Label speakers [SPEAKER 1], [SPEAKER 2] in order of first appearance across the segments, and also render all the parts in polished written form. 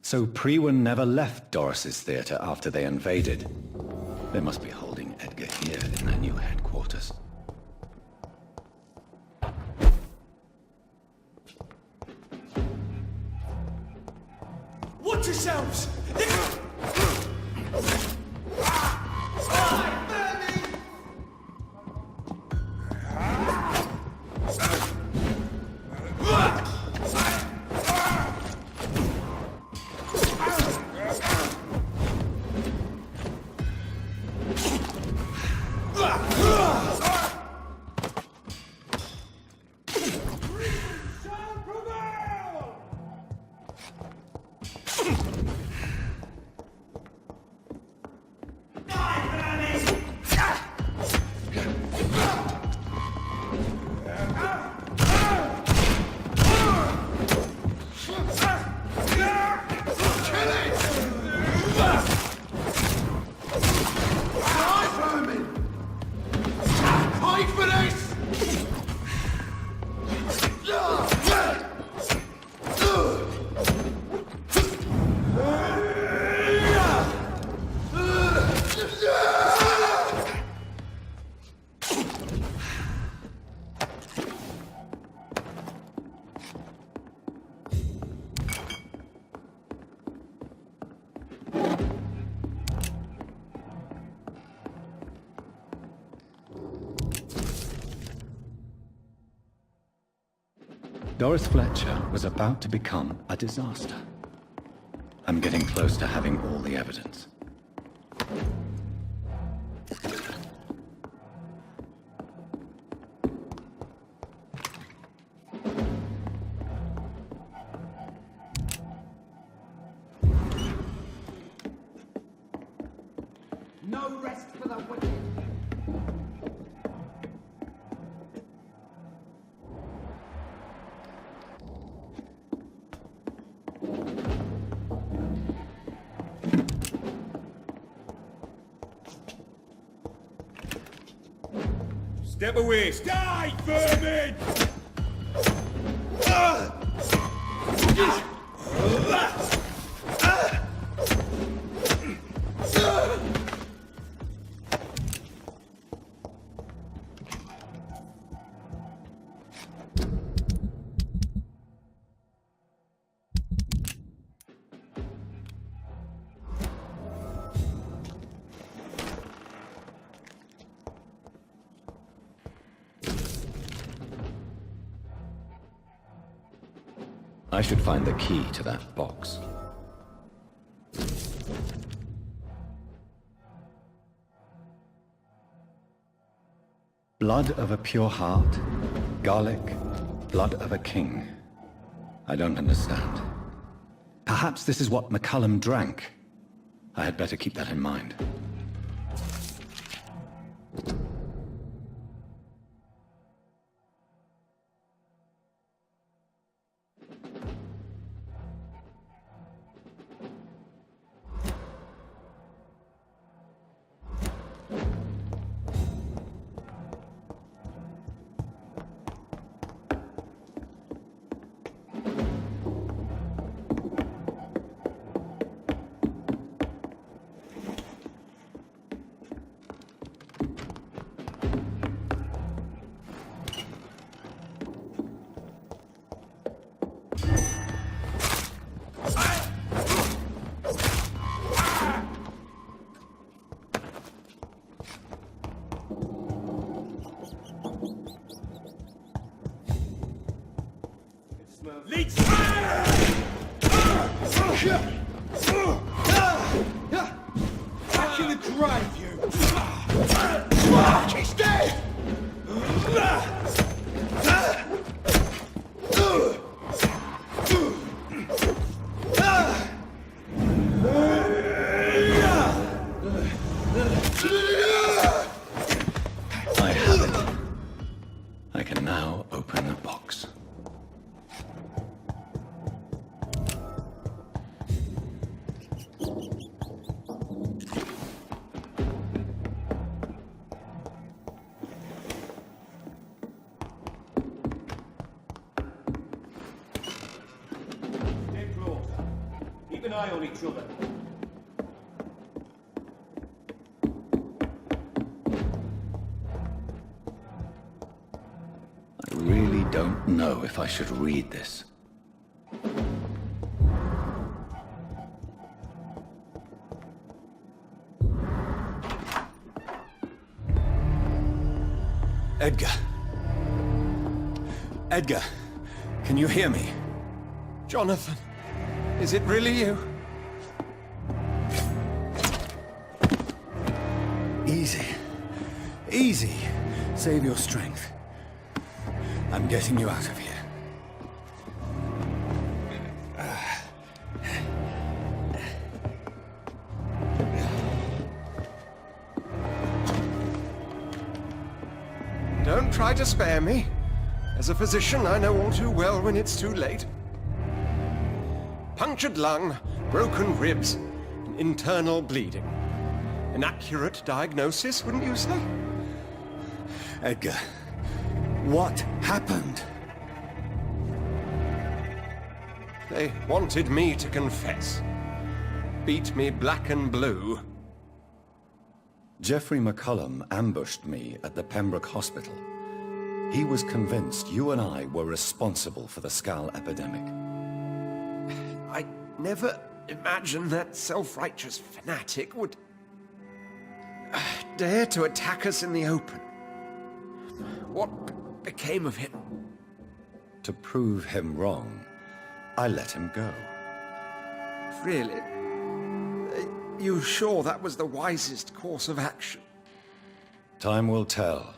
[SPEAKER 1] So Priwen never left Doris's theater after they invaded. They must be holding Edgar here in their new headquarters.
[SPEAKER 2] Watch yourselves!
[SPEAKER 1] Doris Fletcher was about to become a disaster. I'm getting close to having all the evidence.
[SPEAKER 2] No rest for the wicked! Step away! Die, vermin!
[SPEAKER 1] I should find the key to that box. Blood of a pure heart, garlic, blood of a king. I don't understand. Perhaps this is what McCullum drank. I had better keep that in mind.
[SPEAKER 2] Leech! Back in the grave, you! She's dead!
[SPEAKER 1] I have it. I can now open the box.
[SPEAKER 2] eye on each other.
[SPEAKER 1] I really don't know if I should read this. Edgar. Edgar, can you hear me?
[SPEAKER 3] Jonathan, is it really you?
[SPEAKER 1] Easy. Easy. Save your strength. I'm getting you out of here.
[SPEAKER 3] Don't try to spare me. As a physician, I know all too well when it's too late. Punctured lung, broken ribs, and internal bleeding. An accurate diagnosis, wouldn't you say?
[SPEAKER 1] Edgar, what happened?
[SPEAKER 3] They wanted me to confess. Beat me black and blue.
[SPEAKER 1] Geoffrey McCullum ambushed me at the Pembroke Hospital. He was convinced you and I were responsible for the Skal epidemic.
[SPEAKER 3] I never imagined that self-righteous fanatic would dare to attack us in the open. What became of him?
[SPEAKER 1] To prove him wrong, I let him go.
[SPEAKER 3] Really? Are you sure that was the wisest course of action?
[SPEAKER 1] Time will tell.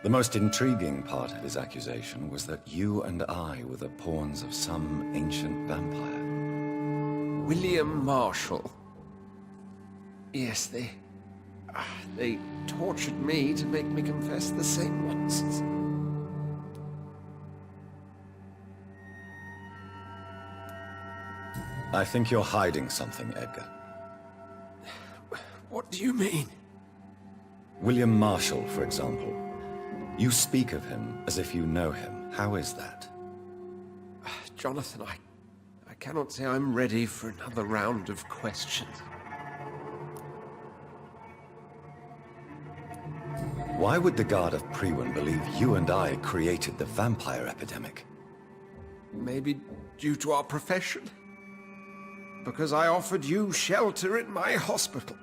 [SPEAKER 1] The most intriguing part of his accusation was that you and I were the pawns of some ancient vampire.
[SPEAKER 3] William Marshall. Yes, they tortured me to make me confess the same nonsense.
[SPEAKER 1] I think you're hiding something, Edgar.
[SPEAKER 3] What do you mean?
[SPEAKER 1] William Marshall, for example. You speak of him as if you know him. How is that?
[SPEAKER 3] Jonathan, I cannot say I'm ready for another round of questions.
[SPEAKER 1] Why would the Guard of Priwen believe you and I created the vampire epidemic?
[SPEAKER 3] Maybe due to our profession? Because I offered you shelter in my hospital.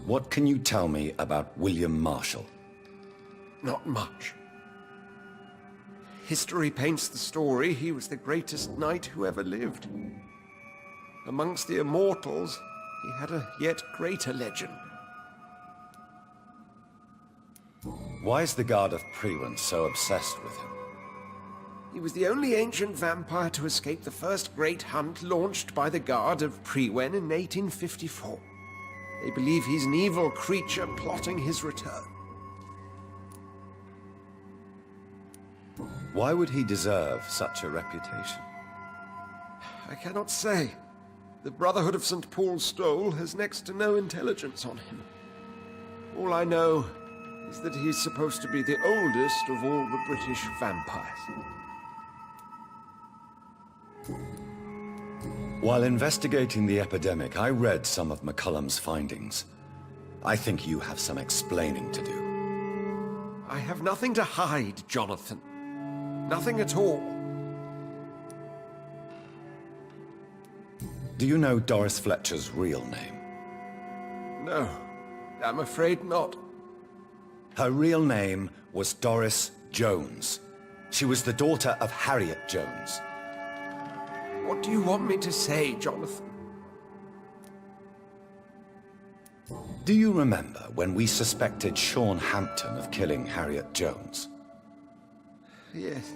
[SPEAKER 1] What can you tell me about William Marshall?
[SPEAKER 3] Not much. History paints the story he was the greatest knight who ever lived. Amongst the immortals, he had a yet greater legend.
[SPEAKER 1] Why is the Guard of Priwen so obsessed with him?
[SPEAKER 3] He was the only ancient vampire to escape the first great hunt launched by the Guard of Priwen in 1854. They believe he's an evil creature plotting his return.
[SPEAKER 1] Why would he deserve such a reputation?
[SPEAKER 3] I cannot say. The Brotherhood of St. Paul's Stole has next to no intelligence on him. All I know is that he's supposed to be the oldest of all the British vampires.
[SPEAKER 1] While investigating the epidemic, I read some of McCullum's findings. I think you have some explaining to do.
[SPEAKER 3] I have nothing to hide, Jonathan. Nothing at all.
[SPEAKER 1] Do you know Doris Fletcher's real name?
[SPEAKER 3] No, I'm afraid not.
[SPEAKER 1] Her real name was Doris Jones. She was the daughter of Harriet Jones.
[SPEAKER 3] What do you want me to say, Jonathan?
[SPEAKER 1] Do you remember when we suspected Sean Hampton of killing Harriet Jones?
[SPEAKER 3] Yes.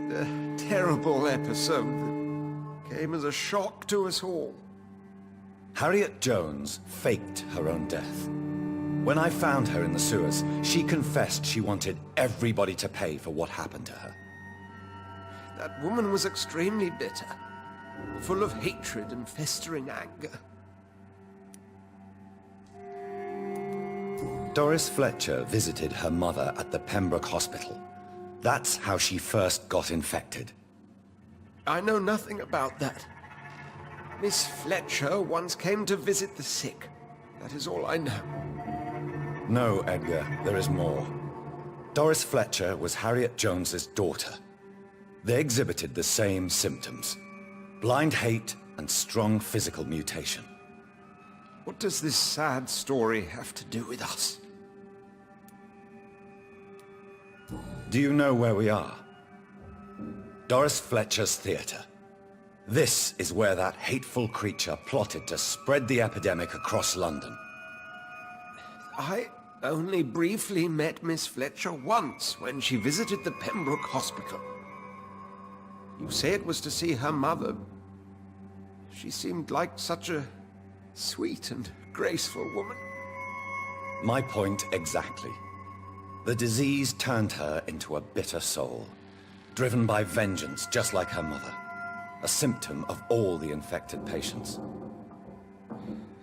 [SPEAKER 3] The terrible episode that came as a shock to us all.
[SPEAKER 1] Harriet Jones faked her own death. When I found her in the sewers, she confessed she wanted everybody to pay for what happened to her.
[SPEAKER 3] That woman was extremely bitter, full of hatred and festering anger.
[SPEAKER 1] Doris Fletcher visited her mother at the Pembroke Hospital. That's how she first got infected.
[SPEAKER 3] I know nothing about that. Miss Fletcher once came to visit the sick. That is all I know.
[SPEAKER 1] No, Edgar, there is more. Doris Fletcher was Harriet Jones's daughter. They exhibited the same symptoms. Blind hate and strong physical mutation.
[SPEAKER 3] What does this sad story have to do with us?
[SPEAKER 1] Do you know where we are? Doris Fletcher's theater. This is where that hateful creature plotted to spread the epidemic across London.
[SPEAKER 3] I only briefly met Miss Fletcher once when she visited the Pembroke Hospital. You say it was to see her mother. She seemed like such a sweet and graceful woman.
[SPEAKER 1] My point exactly. The disease turned her into a bitter soul, driven by vengeance just like her mother. A symptom of all the infected patients.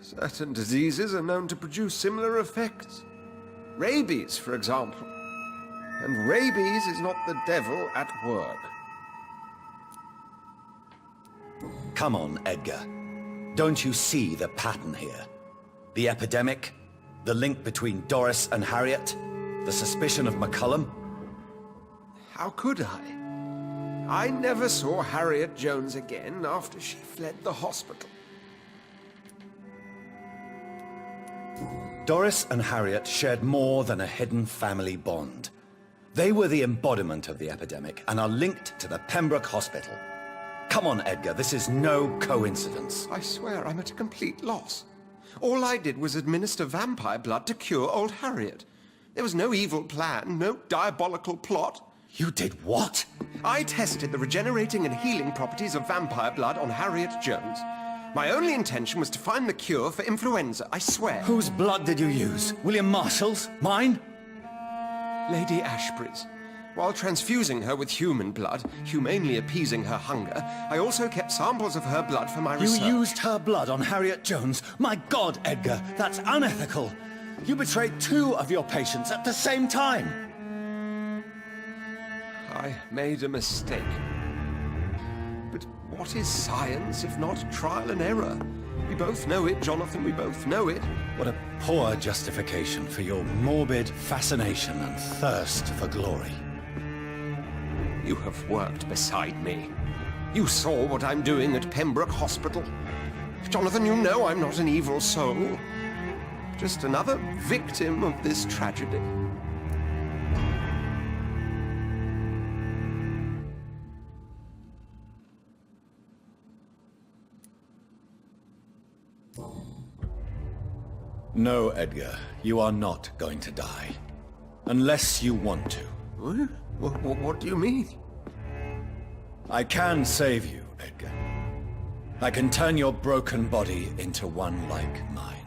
[SPEAKER 3] Certain diseases are known to produce similar effects. Rabies, for example. And rabies is not the devil at work.
[SPEAKER 1] Come on, Edgar. Don't you see the pattern here? The epidemic, the link between Doris and Harriet, the suspicion of McCullum?
[SPEAKER 3] How could I? I never saw Harriet Jones again after she fled the hospital.
[SPEAKER 1] Doris and Harriet shared more than a hidden family bond. They were the embodiment of the epidemic and are linked to the Pembroke Hospital. Come on, Edgar, this is no coincidence.
[SPEAKER 3] I swear I'm at a complete loss. All I did was administer vampire blood to cure old Harriet. There was no evil plan, no diabolical plot.
[SPEAKER 1] You did what?
[SPEAKER 3] I tested the regenerating and healing properties of vampire blood on Harriet Jones. My only intention was to find the cure for influenza, I swear.
[SPEAKER 1] Whose blood did you use? William Marshall's? Mine?
[SPEAKER 3] Lady Ashbury's. While transfusing her with human blood, humanely appeasing her hunger, I also kept samples of her blood for my research.
[SPEAKER 1] You used her blood on Harriet Jones? My God, Edgar, that's unethical. You betrayed 2 of your patients at the same time.
[SPEAKER 3] I made a mistake. But what is science if not trial and error? We both know it, Jonathan, we both know it.
[SPEAKER 1] What a poor justification for your morbid fascination and thirst for glory.
[SPEAKER 3] You have worked beside me. You saw what I'm doing at Pembroke Hospital. Jonathan, you know I'm not an evil soul. Just another victim of this tragedy.
[SPEAKER 1] No, Edgar, you are not going to die. Unless you want to.
[SPEAKER 3] What do you mean?
[SPEAKER 1] I can save you, Edgar. I can turn your broken body into one like mine.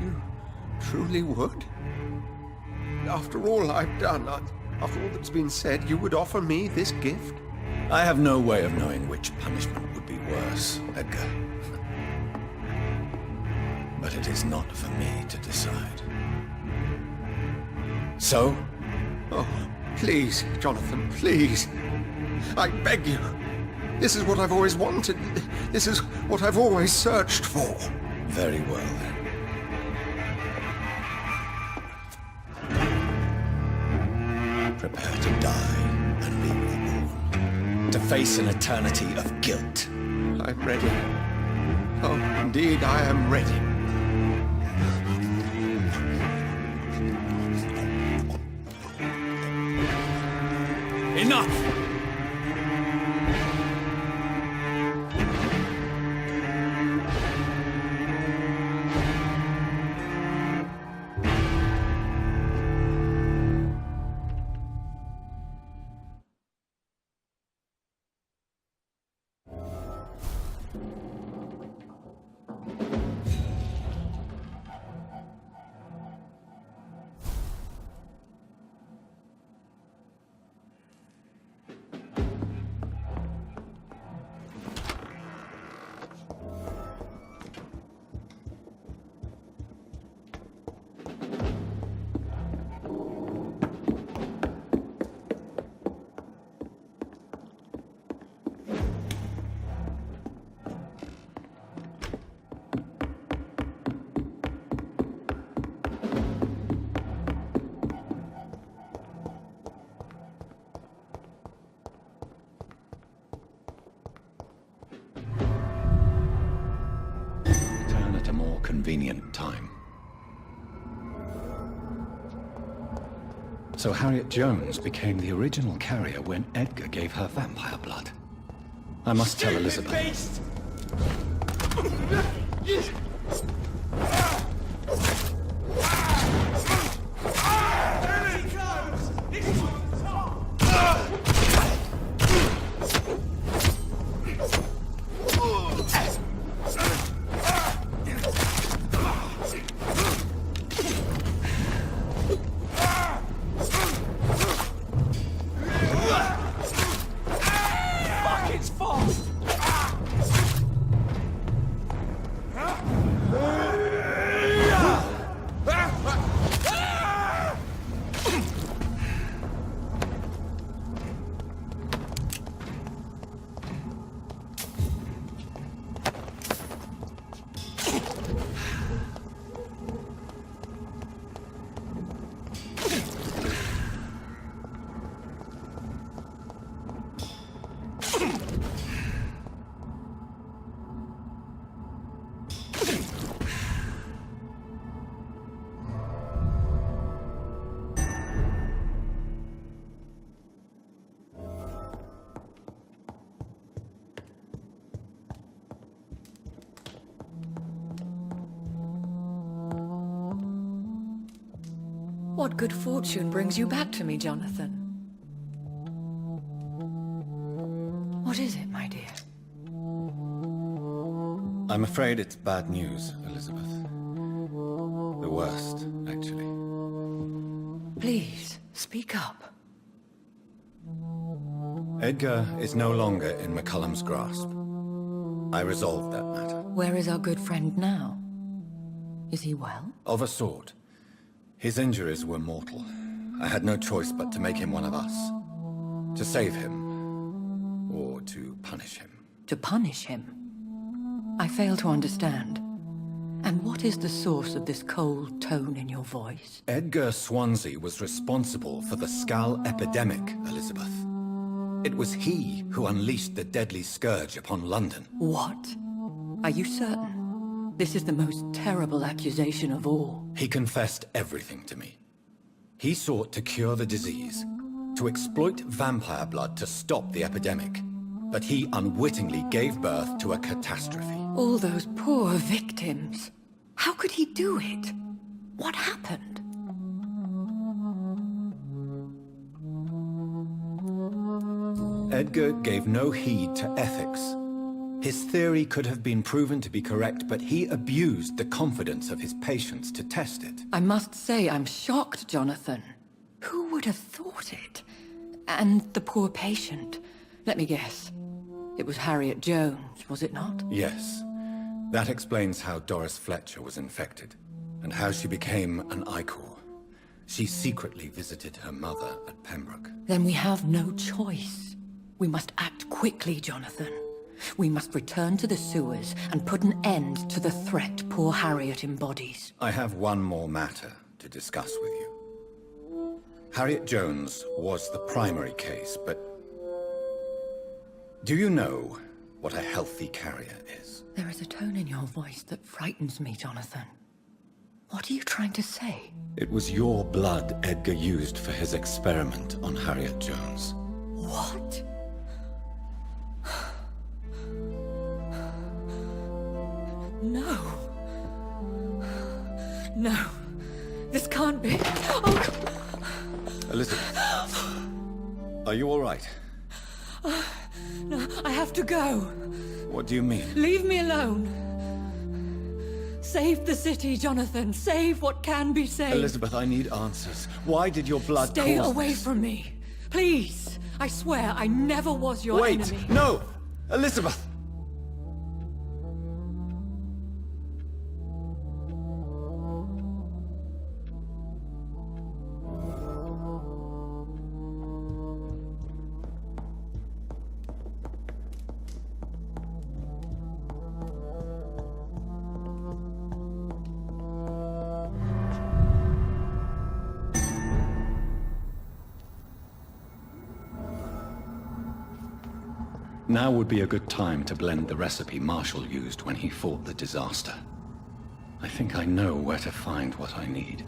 [SPEAKER 3] You truly would? After all I've done, after all that's been said, you would offer me this gift?
[SPEAKER 1] I have no way of knowing which punishment would be worse, Edgar. But it is not for me to decide. So?
[SPEAKER 3] Oh, please, Jonathan, please. I beg you. This is what I've always wanted. This is what I've always searched for.
[SPEAKER 1] Very well, then. Prepare to die and leave the moon. To face an eternity of guilt.
[SPEAKER 3] I'm ready. Oh, indeed, I am ready.
[SPEAKER 1] Enough! convenient time. So Harriet Jones became the original carrier when Edgar gave her vampire blood. I must tell Elizabeth.
[SPEAKER 2] Beast!
[SPEAKER 4] What good fortune brings you back to me, Jonathan? What is it, my dear?
[SPEAKER 1] I'm afraid it's bad news, Elizabeth. The worst, actually.
[SPEAKER 4] Please, speak up.
[SPEAKER 1] Edgar is no longer in McCullum's grasp. I resolved that matter.
[SPEAKER 4] Where is our good friend now? Is he well?
[SPEAKER 1] Of a sort. His injuries were mortal. I had no choice but to make him one of us. To save him, or to punish him.
[SPEAKER 4] To punish him? I fail to understand. And what is the source of this cold tone in your voice?
[SPEAKER 1] Edgar Swansea was responsible for the Skull epidemic, Elizabeth. It was he who unleashed the deadly scourge upon London.
[SPEAKER 4] What? Are you certain? This is the most terrible accusation of all.
[SPEAKER 1] He confessed everything to me. He sought to cure the disease, to exploit vampire blood to stop the epidemic. But he unwittingly gave birth to a catastrophe.
[SPEAKER 4] All those poor victims. How could he do it? What happened?
[SPEAKER 1] Edgar gave no heed to ethics. His theory could have been proven to be correct, but he abused the confidence of his patients to test it.
[SPEAKER 4] I must say I'm shocked, Jonathan. Who would have thought it? And the poor patient. Let me guess. It was Harriet Jones, was it not?
[SPEAKER 1] Yes. That explains how Doris Fletcher was infected, and how she became an Ichor. She secretly visited her mother at Pembroke.
[SPEAKER 4] Then we have no choice. We must act quickly, Jonathan. We must return to the sewers and put an end to the threat poor Harriet embodies.
[SPEAKER 1] I have one more matter to discuss with you. Harriet Jones was the primary case, but... do you know what a healthy carrier is?
[SPEAKER 4] There is a tone in your voice that frightens me, Jonathan. What are you trying to say?
[SPEAKER 1] It was your blood Edgar used for his experiment on Harriet Jones.
[SPEAKER 4] What? No. No. This can't be. Oh,
[SPEAKER 1] Elizabeth, are you all right?
[SPEAKER 4] no, I have to go.
[SPEAKER 1] What do you mean?
[SPEAKER 4] Leave me alone. Save the city, Jonathan. Save what can be saved.
[SPEAKER 1] Elizabeth, I need answers. Why did your blood
[SPEAKER 4] Stay
[SPEAKER 1] cause
[SPEAKER 4] away
[SPEAKER 1] this?
[SPEAKER 4] from me. Please. I swear I never was your
[SPEAKER 1] Wait!
[SPEAKER 4] enemy.
[SPEAKER 1] No! Elizabeth! Now would be a good time to blend the recipe Marshall used when he fought the disaster. I think I know where to find what I need.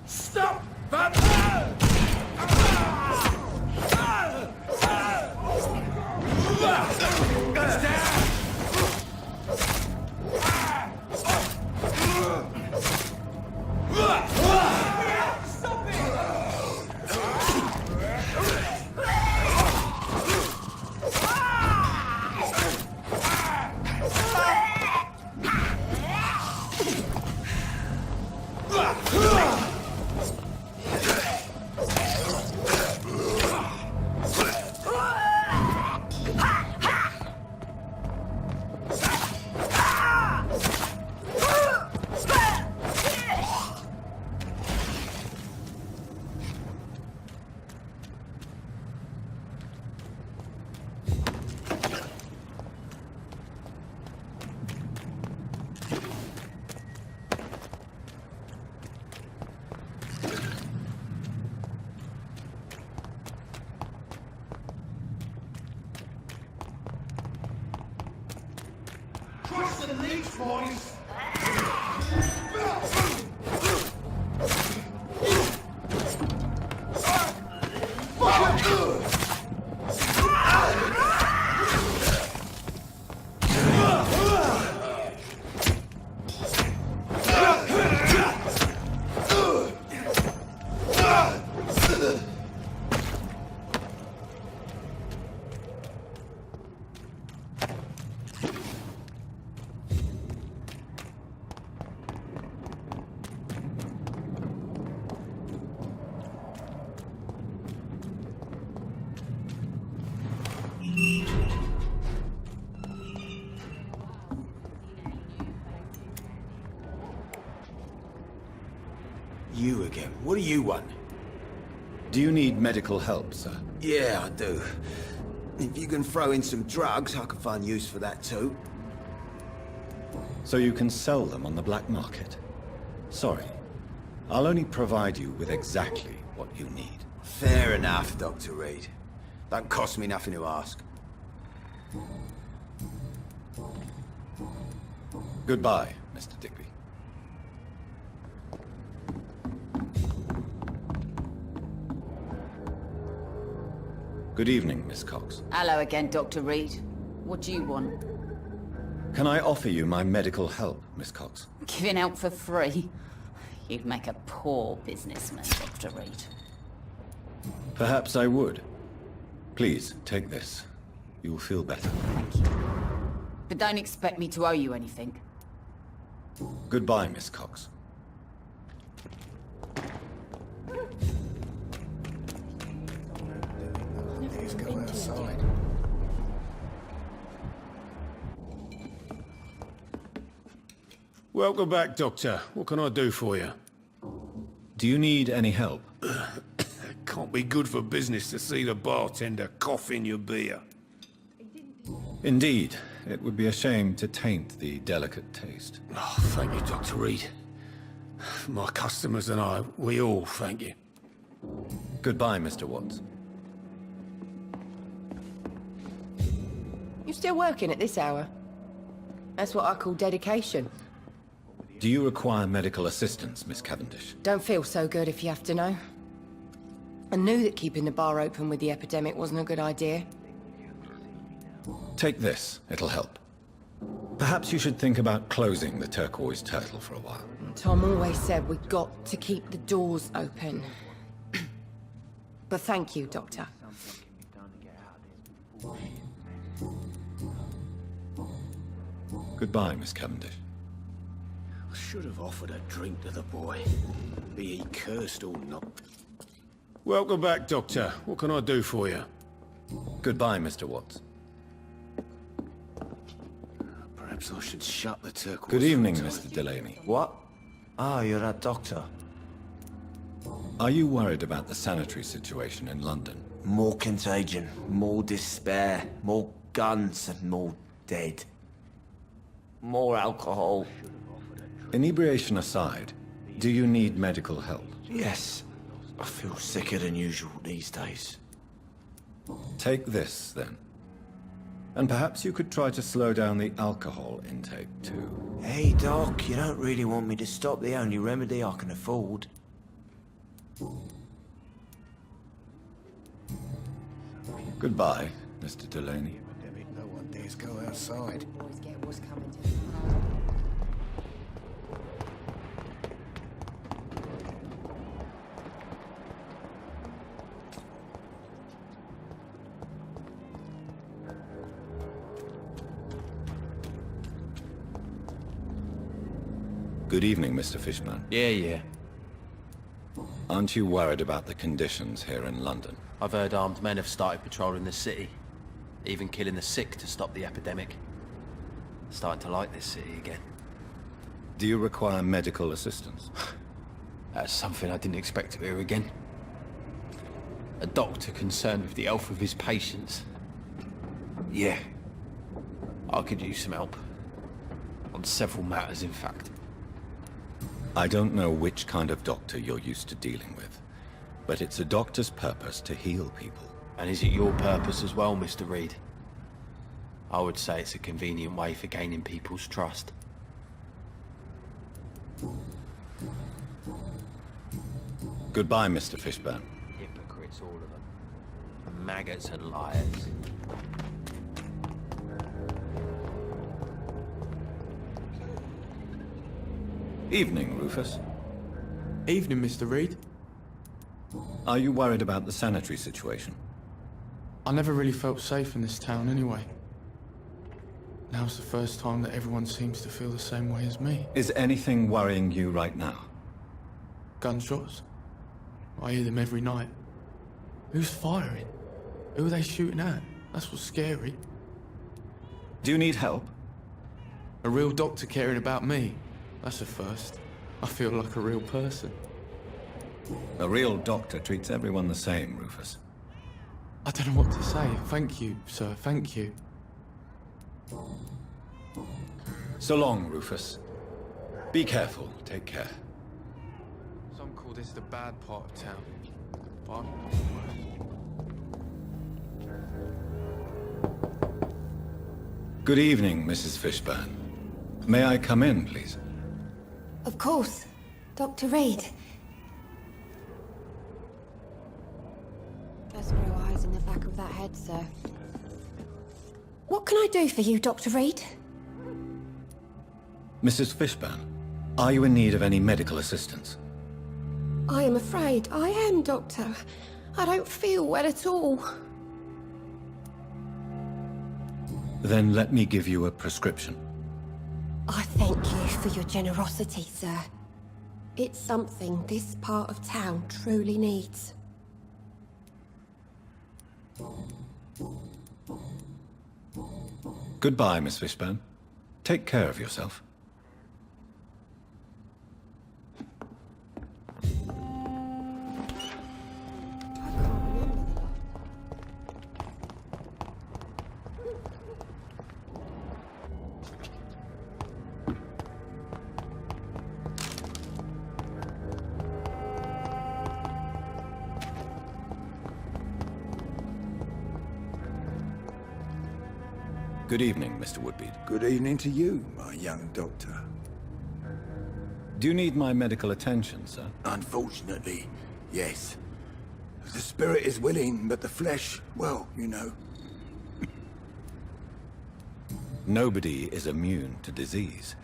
[SPEAKER 2] Stop! Vampyr! Cross the leech, boys!
[SPEAKER 5] You again. What do you want?
[SPEAKER 1] Do you need medical help, sir?
[SPEAKER 5] Yeah, I do. If you can throw in some drugs, I can find use for that too.
[SPEAKER 1] So you can sell them on the black market? Sorry. I'll only provide you with exactly what you need.
[SPEAKER 5] Fair enough, Dr. Reed. Don't cost me nothing to ask.
[SPEAKER 1] Goodbye, Mr. Digby. Good evening, Miss Cox.
[SPEAKER 6] Hello again, Dr. Reed. What do you want?
[SPEAKER 1] Can I offer you my medical help, Miss Cox?
[SPEAKER 6] Giving out for free? You'd make a poor businessman, Dr. Reed.
[SPEAKER 1] Perhaps I would. Please, take this. You'll feel better.
[SPEAKER 6] Thank you. But don't expect me to owe you anything.
[SPEAKER 1] Goodbye, Miss Cox.
[SPEAKER 5] Please go outside.
[SPEAKER 7] Welcome back, Doctor. What can I do for you?
[SPEAKER 1] Do you need any help?
[SPEAKER 7] Can't be good for business to see the bartender cough in your beer.
[SPEAKER 1] Indeed. It would be a shame to taint the delicate taste.
[SPEAKER 7] Oh, thank you, Dr. Reed. My customers and I, we all thank you.
[SPEAKER 1] Goodbye, Mr. Watts.
[SPEAKER 6] You
[SPEAKER 4] still working at this hour? That's what I call dedication.
[SPEAKER 1] Do you require medical assistance, Miss Cavendish?
[SPEAKER 4] Don't feel so good if you have to know. I knew that keeping the bar open with the epidemic wasn't a good idea.
[SPEAKER 1] Take this, it'll help. Perhaps you should think about closing the Turquoise Turtle for a while.
[SPEAKER 4] Tom always said we got to keep the doors open. But thank you, Doctor.
[SPEAKER 1] Goodbye, Miss Cavendish.
[SPEAKER 7] I should have offered a drink to the boy. Be he cursed or not. Welcome back, Doctor. What can I do for you?
[SPEAKER 1] Goodbye, Mr. Watts.
[SPEAKER 7] Perhaps I should shut the turquoise.
[SPEAKER 1] Good evening,
[SPEAKER 7] for a
[SPEAKER 1] Mr.
[SPEAKER 7] time.
[SPEAKER 1] Delaney.
[SPEAKER 8] What? Ah, you're that doctor.
[SPEAKER 1] Are you worried about the sanitary situation in London?
[SPEAKER 8] More contagion, more despair, more guns and more dead. More alcohol.
[SPEAKER 1] Inebriation aside, do you need medical help?
[SPEAKER 8] Yes. I feel sicker than usual these days.
[SPEAKER 1] Take this, then. And perhaps you could try to slow down the alcohol intake, too.
[SPEAKER 8] Hey, Doc, you don't really want me to stop the only remedy I can afford.
[SPEAKER 1] Goodbye, Mr. Delaney.
[SPEAKER 7] No one dares go outside.
[SPEAKER 4] Always get what's coming to
[SPEAKER 1] Good evening, Mr. Fishman.
[SPEAKER 9] Yeah.
[SPEAKER 1] Aren't you worried about the conditions here in London?
[SPEAKER 9] I've heard armed men have started patrolling the city. Even killing the sick to stop the epidemic. Starting to like this city again.
[SPEAKER 1] Do you require medical assistance?
[SPEAKER 9] That's something I didn't expect to hear again. A doctor concerned with the health of his patients. Yeah. I could use some help. On several matters, in fact.
[SPEAKER 1] I don't know which kind of doctor you're used to dealing with, but it's a doctor's purpose to heal people.
[SPEAKER 9] And is it your purpose as well, Mr. Reed? I would say it's a convenient way for gaining people's trust.
[SPEAKER 1] Goodbye, Mr. Fishburne.
[SPEAKER 9] Hypocrites, all of them. And maggots and liars.
[SPEAKER 1] Evening, Rufus.
[SPEAKER 10] Evening, Mr. Reed.
[SPEAKER 1] Are you worried about the sanitary situation?
[SPEAKER 10] I never really felt safe in this town anyway. Now's the first time that everyone seems to feel the same way as me.
[SPEAKER 1] Is anything worrying you right now?
[SPEAKER 10] Gunshots. I hear them every night. Who's firing? Who are they shooting at? That's what's scary.
[SPEAKER 1] Do you need help?
[SPEAKER 10] A real doctor caring about me. That's a first. I feel like a real person.
[SPEAKER 1] A real doctor treats everyone the same, Rufus.
[SPEAKER 10] I don't know what to say. Thank you, sir. Thank you.
[SPEAKER 1] So long, Rufus. Be careful. Take care.
[SPEAKER 10] Some call this the bad part of town. But I'm
[SPEAKER 1] Good evening, Mrs. Fishburne. May I come in, please?
[SPEAKER 11] Of course. Dr. Reed. Just grow eyes in the back of that head, sir. What can I do for you, Dr. Reed?
[SPEAKER 1] Mrs. Fishburne, are you in need of any medical assistance?
[SPEAKER 11] I am afraid I am, Doctor. I don't feel well at all.
[SPEAKER 1] Then let me give you a prescription.
[SPEAKER 11] I thank you for your generosity, sir. It's something this part of town truly needs.
[SPEAKER 1] Goodbye, Miss Fishburne. Take care of yourself. Good evening, Mr. Woodbead.
[SPEAKER 12] Good evening to you, my young doctor.
[SPEAKER 1] Do you need my medical attention, sir?
[SPEAKER 12] Unfortunately, yes. The spirit is willing, but the flesh, well, you know.
[SPEAKER 1] Nobody is immune to disease.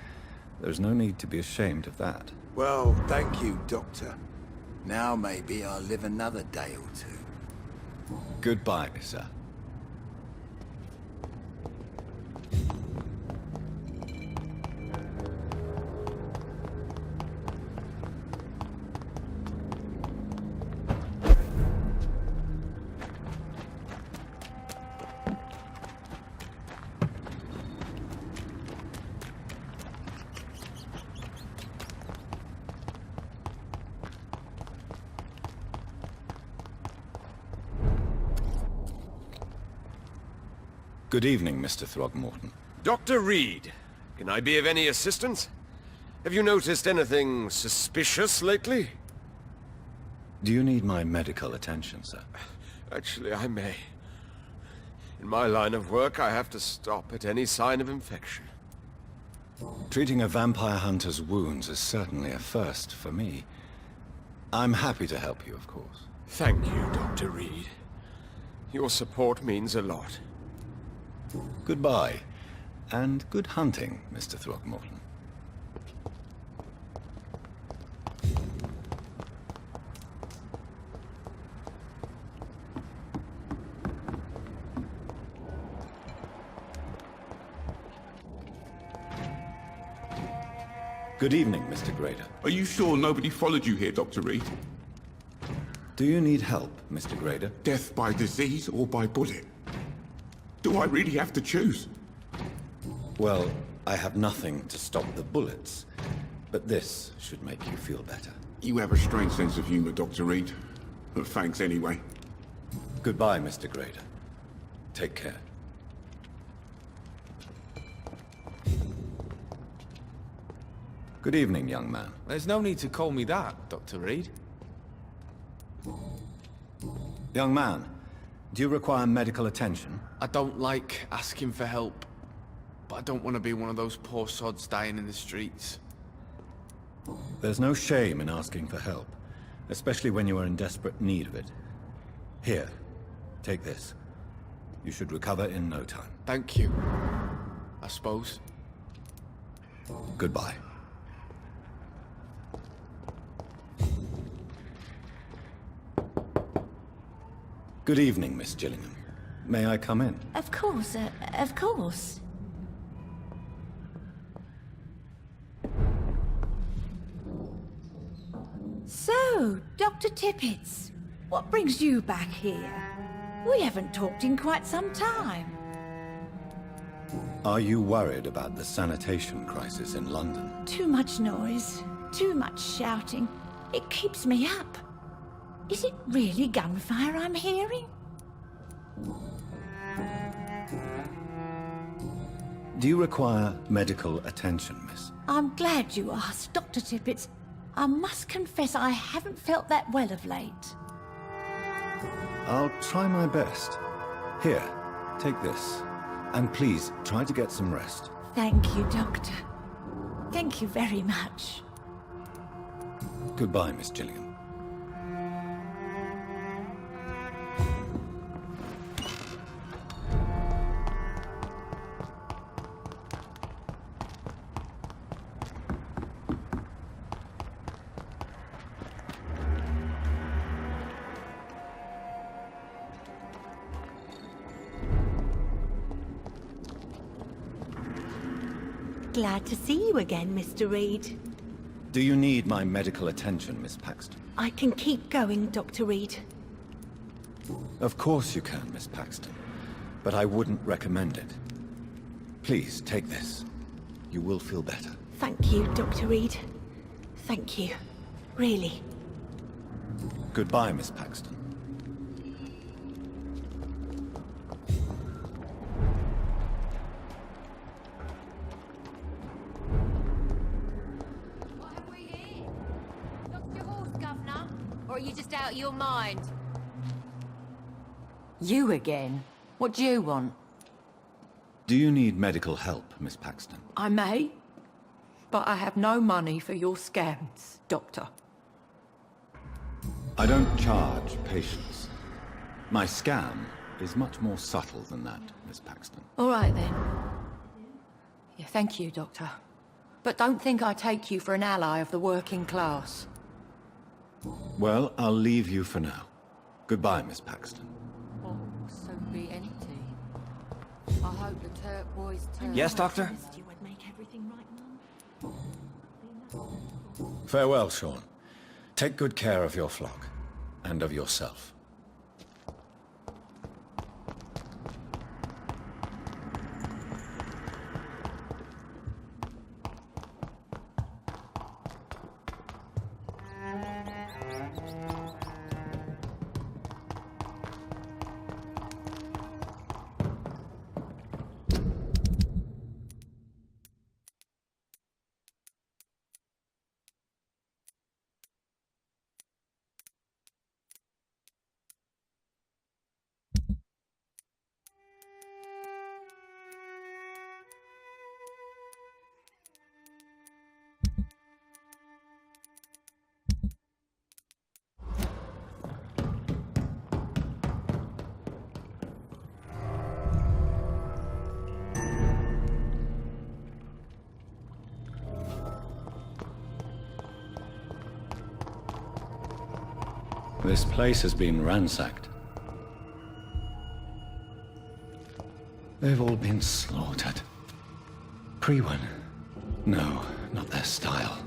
[SPEAKER 1] There's no need to be ashamed of that.
[SPEAKER 12] Well, thank you, Doctor. Now maybe I'll live another day or two.
[SPEAKER 1] Goodbye, sir. Good evening, Mr. Throgmorton.
[SPEAKER 3] Dr. Reed, can I be of any assistance? Have you noticed anything suspicious lately?
[SPEAKER 1] Do you need my medical attention, sir?
[SPEAKER 3] Actually, I may. In my line of work, I have to stop at any sign of infection.
[SPEAKER 1] Treating a vampire hunter's wounds is certainly a first for me. I'm happy to help you, of course.
[SPEAKER 3] Thank you, Dr. Reed. Your support means a lot.
[SPEAKER 1] Goodbye, and good hunting, Mr. Throgmorton. Good evening, Mr. Grader.
[SPEAKER 13] Are you sure nobody followed you here, Dr. Reed?
[SPEAKER 1] Do you need help, Mr. Grader?
[SPEAKER 13] Death by disease or by bullet? Do I really have to choose?
[SPEAKER 1] Well, I have nothing to stop the bullets, but this should make you feel better.
[SPEAKER 13] You have a strange sense of humor, Dr. Reed. But thanks anyway.
[SPEAKER 1] Goodbye, Mr. Grader. Take care. Good evening, young man.
[SPEAKER 9] There's no need to call me that, Dr. Reed.
[SPEAKER 1] Young man, do you require medical attention?
[SPEAKER 10] I don't like asking for help, but I don't want to be one of those poor sods dying in the streets.
[SPEAKER 1] There's no shame in asking for help, especially when you are in desperate need of it. Here, take this. You should recover in no time.
[SPEAKER 10] Thank you, I suppose.
[SPEAKER 1] Goodbye. Good evening, Miss Gillingham. May I come in?
[SPEAKER 6] Of course, of course. So, Dr. Tippets, what brings you back here? We haven't talked in quite some time.
[SPEAKER 1] Are you worried about the sanitation crisis in London?
[SPEAKER 6] Too much noise, too much shouting. It keeps me up. Is it really gunfire I'm hearing?
[SPEAKER 1] Do you require medical attention, miss?
[SPEAKER 6] I'm glad you asked, Dr. Tippets. I must confess I haven't felt that well of late.
[SPEAKER 1] I'll try my best. Here, take this. And please, try to get some rest.
[SPEAKER 6] Thank you, Doctor. Thank you very much.
[SPEAKER 1] Goodbye, Miss Gillingham.
[SPEAKER 11] Glad to see you again, Mr. Reed.
[SPEAKER 1] Do you need my medical attention, Miss Paxton?
[SPEAKER 11] I can keep going, Dr. Reed.
[SPEAKER 1] Of course you can, Miss Paxton. But I wouldn't recommend it. Please, take this. You will feel better.
[SPEAKER 11] Thank you, Dr. Reed. Thank you. Really.
[SPEAKER 1] Goodbye, Miss Paxton.
[SPEAKER 14] What have we here? Lost your horse, Governor? Or are you just out of your mind?
[SPEAKER 4] You again? What do you want?
[SPEAKER 1] Do you need medical help, Miss Paxton?
[SPEAKER 4] I may, but I have no money for your scams, Doctor.
[SPEAKER 1] I don't charge patients. My scam is much more subtle than that, Miss Paxton.
[SPEAKER 4] All right, then. Yeah, thank you, Doctor. But don't think I take you for an ally of the working class.
[SPEAKER 1] Well, I'll leave you for now. Goodbye, Miss Paxton.
[SPEAKER 4] Oh, so be empty. I hope the turquoise turn.
[SPEAKER 15] Yes, Doctor?
[SPEAKER 1] Farewell, Sean. Take good care of your flock, and of yourself. This place has been ransacked. They've all been slaughtered. Pre-one? No, not their style.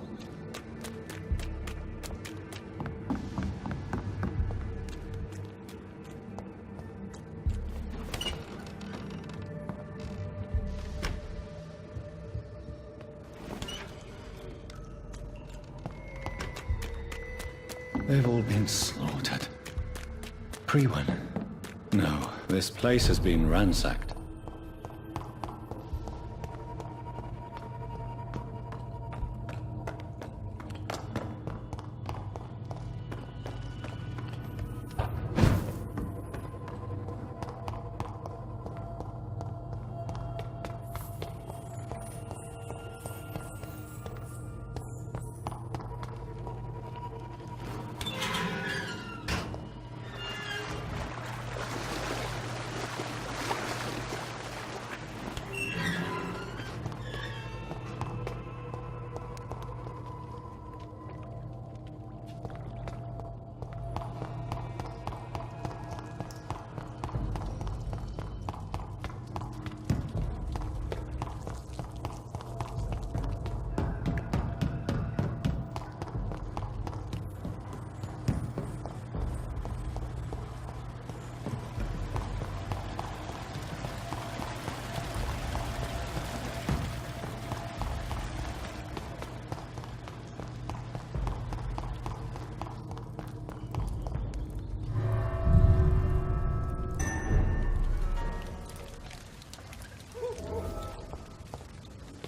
[SPEAKER 1] They've all been slaughtered. Pre-one? No, this place has been ransacked.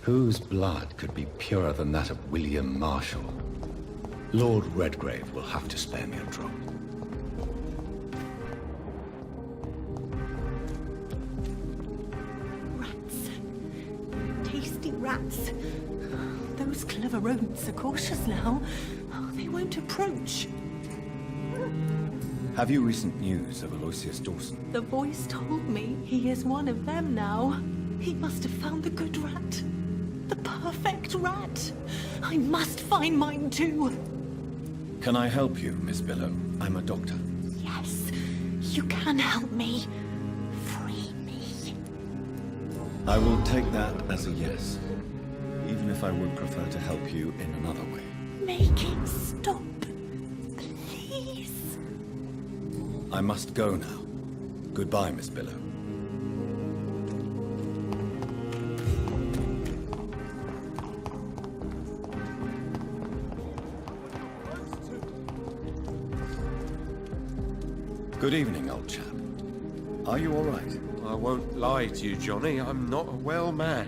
[SPEAKER 1] Whose blood could be purer than that of William Marshall? Lord Redgrave will have to spare me a drop.
[SPEAKER 16] Rats. Tasty rats. Those clever rodents are cautious now. They won't approach.
[SPEAKER 1] Have you recent news of Aloysius Dawson?
[SPEAKER 16] The voice told me he is one of them now. He must have found the good rat. The perfect rat. I must find mine too.
[SPEAKER 1] Can I help you, Miss Billow? I'm a doctor.
[SPEAKER 16] Yes, you can help me. Free me.
[SPEAKER 1] I will take that as a yes, even if I would prefer to help you in another way.
[SPEAKER 16] Make it stop, please.
[SPEAKER 1] I must go now. Goodbye, Miss Billow. Good evening, old chap. Are you all right?
[SPEAKER 3] I won't lie to you, Johnny. I'm not a well man.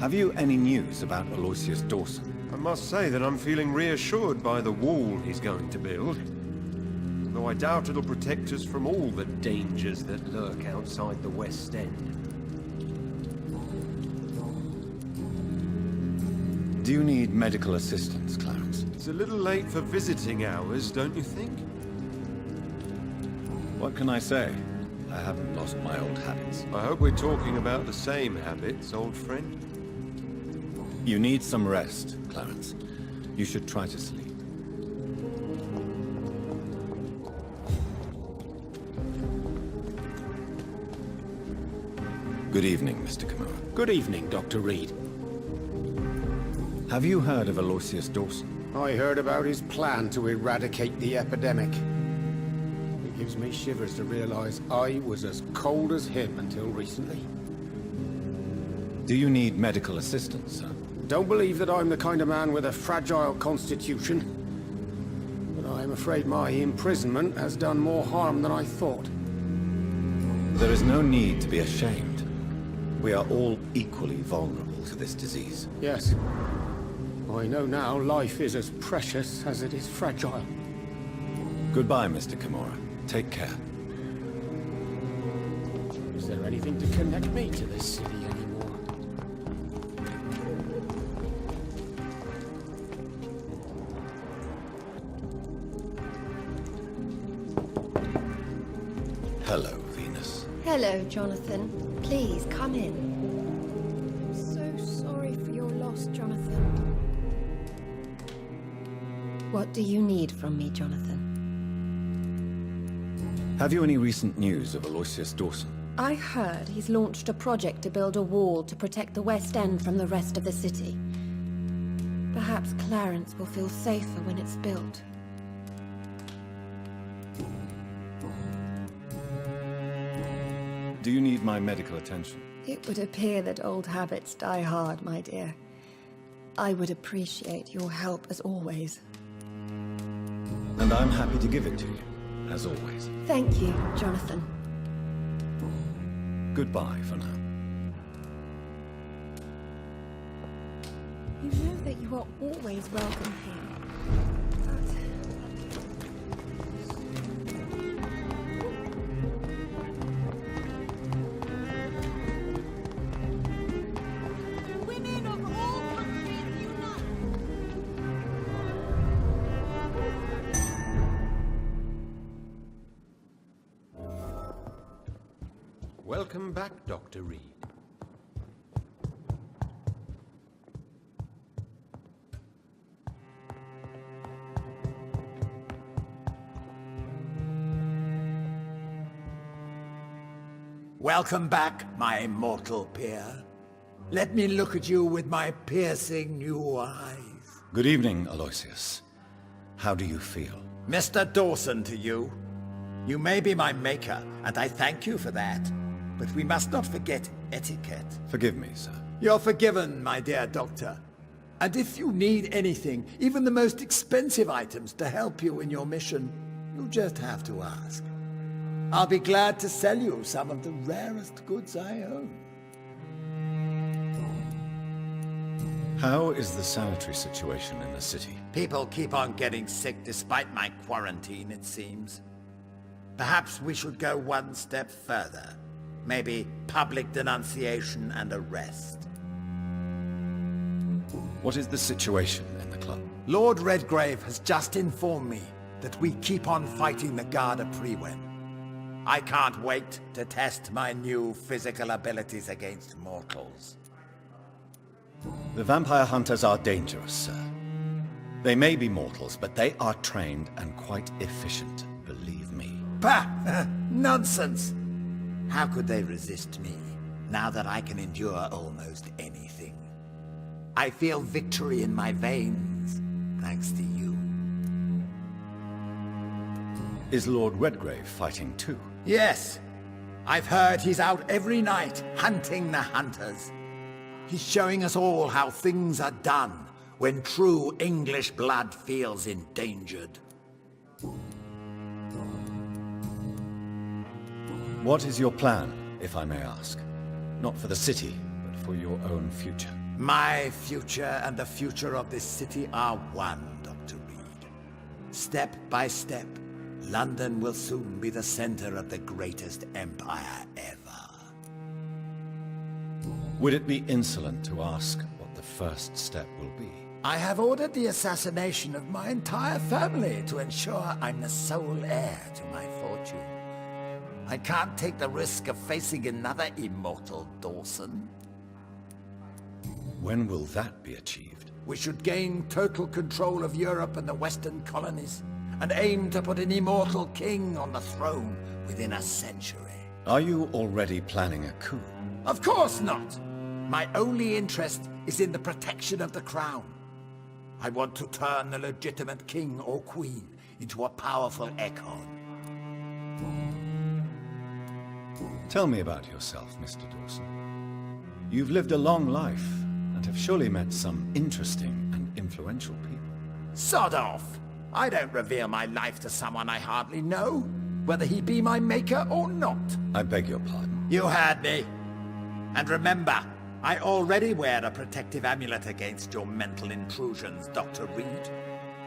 [SPEAKER 1] Have you any news about Aloysius Dawson?
[SPEAKER 3] I must say that I'm feeling reassured by the wall he's going to build. though I doubt it'll protect us from all the dangers that lurk outside the West End.
[SPEAKER 1] Do you need medical assistance, Clarence?
[SPEAKER 3] It's a little late for visiting hours, don't you think?
[SPEAKER 1] What can I say? I haven't lost my old habits.
[SPEAKER 3] I hope we're talking about the same habits, old friend.
[SPEAKER 1] You need some rest, Clarence. You should try to sleep. Good evening, Mr. Kimura.
[SPEAKER 7] Good evening, Dr. Reed.
[SPEAKER 1] Have you heard of Aloysius Dawson?
[SPEAKER 7] I heard about his plan to eradicate the epidemic. It gives me shivers to realize I was as cold as him until recently.
[SPEAKER 1] Do you need medical assistance, sir?
[SPEAKER 7] Don't believe that I'm the kind of man with a fragile constitution. But I'm afraid my imprisonment has done more harm than I thought.
[SPEAKER 1] There is no need to be ashamed. We are all equally vulnerable to this disease.
[SPEAKER 7] Yes. I know now life is as precious as it is fragile.
[SPEAKER 1] Goodbye, Mr. Kimura. Take care.
[SPEAKER 7] Is there anything to connect me to this city anymore?
[SPEAKER 1] Hello, Venus.
[SPEAKER 11] Hello, Jonathan. Please, come in. I'm so sorry for your loss, Jonathan. What do you need from me, Jonathan?
[SPEAKER 1] Have you any recent news of Aloysius Dawson?
[SPEAKER 11] I heard he's launched a project to build a wall to protect the West End from the rest of the city. Perhaps Clarence will feel safer when it's built.
[SPEAKER 1] Do you need my medical attention?
[SPEAKER 11] It would appear that old habits die hard, my dear. I would appreciate your help as always.
[SPEAKER 1] And I'm happy to give it to you, as always.
[SPEAKER 11] Thank you, Jonathan.
[SPEAKER 1] Goodbye for now.
[SPEAKER 11] You know that you are always welcome here.
[SPEAKER 3] Welcome back, Dr. Reed.
[SPEAKER 12] Welcome back, my mortal peer. Let me look at you with my piercing new eyes.
[SPEAKER 1] Good evening, Aloysius. How do you feel?
[SPEAKER 12] Mr. Dawson to you. You may be my maker, and I thank you for that. But we must not forget etiquette.
[SPEAKER 1] Forgive me, sir.
[SPEAKER 12] You're forgiven, my dear doctor. And if you need anything, even the most expensive items to help you in your mission, you'll just have to ask. I'll be glad to sell you some of the rarest goods I own.
[SPEAKER 1] How is the sanitary situation in the city?
[SPEAKER 12] People keep on getting sick despite my quarantine, it seems. Perhaps we should go one step further. Maybe public denunciation and arrest.
[SPEAKER 1] What is the situation in the club?
[SPEAKER 12] Lord Redgrave has just informed me that we keep on fighting the Garda Prewen. I can't wait to test my new physical abilities against mortals.
[SPEAKER 1] The vampire hunters are dangerous, sir. They may be mortals, but they are trained and quite efficient, believe me.
[SPEAKER 12] Bah! Nonsense! How could they resist me, now that I can endure almost anything? I feel victory in my veins, thanks to you.
[SPEAKER 1] Is Lord Redgrave fighting too?
[SPEAKER 12] Yes. I've heard he's out every night, hunting the hunters. He's showing us all how things are done when true English blood feels endangered.
[SPEAKER 1] What is your plan, if I may ask? Not for the city, but for your own future.
[SPEAKER 12] My future and the future of this city are one, Dr. Reed. Step by step, London will soon be the center of the greatest empire ever.
[SPEAKER 1] Would it be insolent to ask what the first step will be?
[SPEAKER 12] I have ordered the assassination of my entire family to ensure I'm the sole heir to my fortune. I can't take the risk of facing another immortal Dawson.
[SPEAKER 1] When will that be achieved?
[SPEAKER 12] We should gain total control of Europe and the Western colonies, and aim to put an immortal king on the throne within a century.
[SPEAKER 1] Are you already planning a coup?
[SPEAKER 12] Of course not! My only interest is in the protection of the crown. I want to turn the legitimate king or queen into a powerful echo.
[SPEAKER 1] Tell me about yourself, Mr. Dawson. You've lived a long life, and have surely met some interesting and influential people.
[SPEAKER 12] Sod off! I don't reveal my life to someone I hardly know, whether he be my maker or not.
[SPEAKER 1] I beg your pardon.
[SPEAKER 12] You heard me. And remember, I already wear a protective amulet against your mental intrusions, Dr. Reed.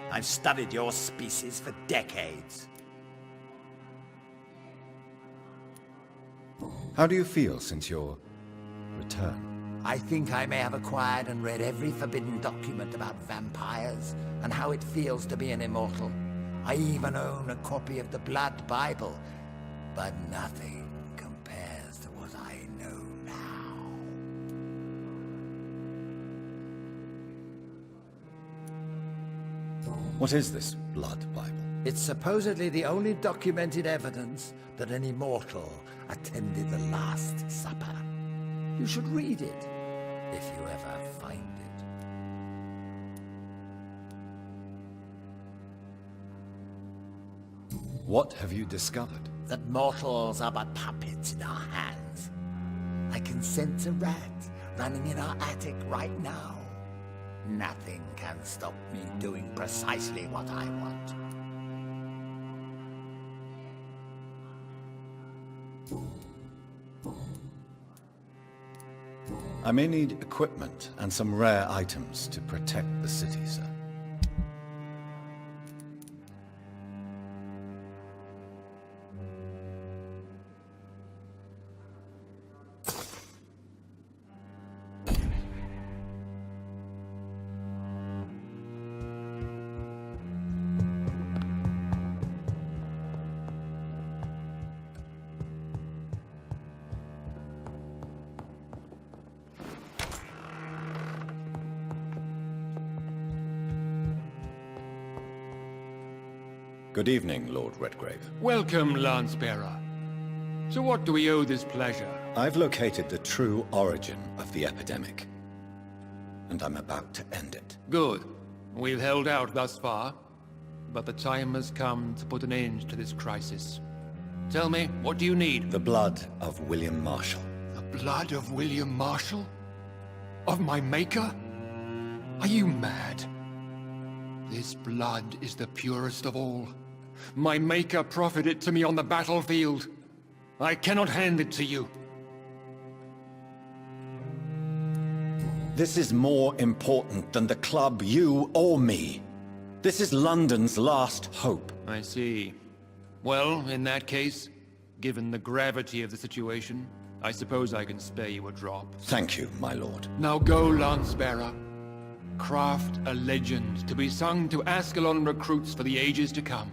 [SPEAKER 12] I've studied your species for decades.
[SPEAKER 1] How do you feel since your return?
[SPEAKER 12] I think I may have acquired and read every forbidden document about vampires and how it feels to be an immortal. I even own a copy of the Blood Bible, but nothing compares to what I know now.
[SPEAKER 1] What is this Blood Bible?
[SPEAKER 12] It's supposedly the only documented evidence that an immortal attended the Last Supper. You should read it, if you ever find it.
[SPEAKER 1] What have you discovered?
[SPEAKER 12] That mortals are but puppets in our hands. I can sense a rat running in our attic right now. Nothing can stop me doing precisely what I want.
[SPEAKER 1] I may need equipment and some rare items to protect the city, sir. Good evening, Lord Redgrave.
[SPEAKER 2] Welcome, Lance-Bearer. So what do we owe this pleasure?
[SPEAKER 1] I've located the true origin of the epidemic, and I'm about to end it.
[SPEAKER 2] Good. We've held out thus far, but the time has come to put an end to this crisis. Tell me, what do you need?
[SPEAKER 1] The blood of William Marshall.
[SPEAKER 2] The blood of William Marshall? Of my maker? Are you mad? This blood is the purest of all. My maker proffered it to me on the battlefield. I cannot hand it to you.
[SPEAKER 1] This is more important than the club, you or me. This is London's last hope.
[SPEAKER 2] I see. Well, in that case, given the gravity of the situation, I suppose I can spare you a drop.
[SPEAKER 1] Thank you, my lord.
[SPEAKER 2] Now go, Lance-Bearer. Craft a legend to be sung to Ascalon recruits for the ages to come.